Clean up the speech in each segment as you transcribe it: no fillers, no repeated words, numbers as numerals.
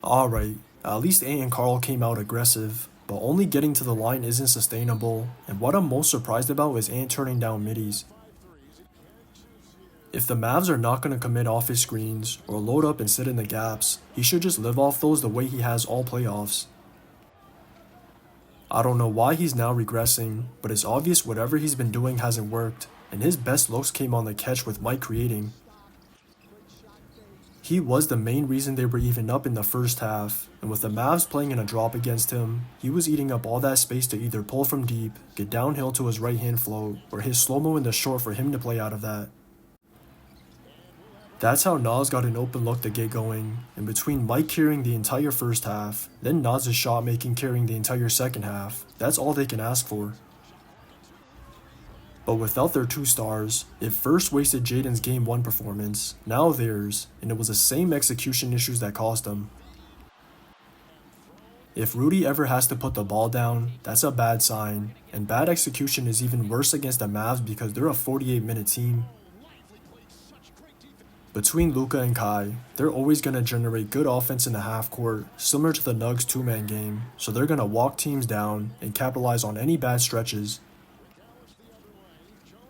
Alright, at least Ant and Carl came out aggressive, but only getting to the line isn't sustainable, and what I'm most surprised about is Ant turning down middies. If the Mavs are not going to commit off his screens or load up and sit in the gaps, he should just live off those the way he has all playoffs. I don't know why he's now regressing, but it's obvious whatever he's been doing hasn't worked, and his best looks came on the catch with Mike creating. He was the main reason they were even up in the first half, and with the Mavs playing in a drop against him, he was eating up all that space to either pull from deep, get downhill to his right hand float, or hit slow-mo in the short for him to play out of that. That's how Nas got an open look to get going, and between Mike carrying the entire first half, then Nas' shot making carrying the entire second half, that's all they can ask for. But without their two stars, it first wasted Jaden's Game 1 performance, now theirs, and it was the same execution issues that cost them. If Rudy ever has to put the ball down, that's a bad sign, and bad execution is even worse against the Mavs because they're a 48-minute team. Between Luka and Kai, they're always going to generate good offense in the half court, similar to the Nugs' two-man game, so they're going to walk teams down and capitalize on any bad stretches.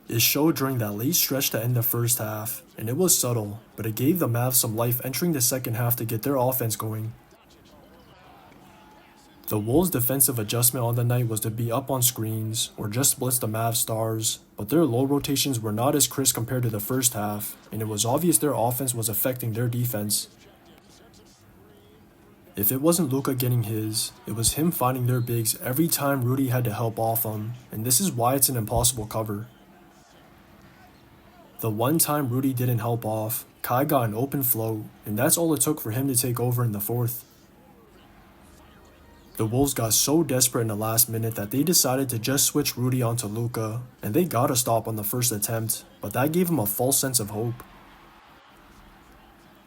It showed during that late stretch to end the first half, and it was subtle, but it gave the Mavs some life entering the second half to get their offense going. The Wolves' defensive adjustment on the night was to be up on screens or just blitz the Mavs stars, but their low rotations were not as crisp compared to the first half, and it was obvious their offense was affecting their defense. If it wasn't Luka getting his, it was him finding their bigs every time Rudy had to help off him, and this is why it's an impossible cover. The one time Rudy didn't help off, Kai got an open float, and that's all it took for him to take over in the fourth. The Wolves got so desperate in the last minute that they decided to just switch Rudy onto Luka, and they got a stop on the first attempt, but that gave him a false sense of hope.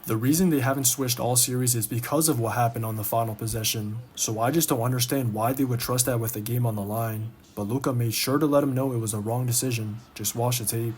The reason they haven't switched all series is because of what happened on the final possession, so I just don't understand why they would trust that with the game on the line, but Luka made sure to let him know it was a wrong decision. Just watch the tape.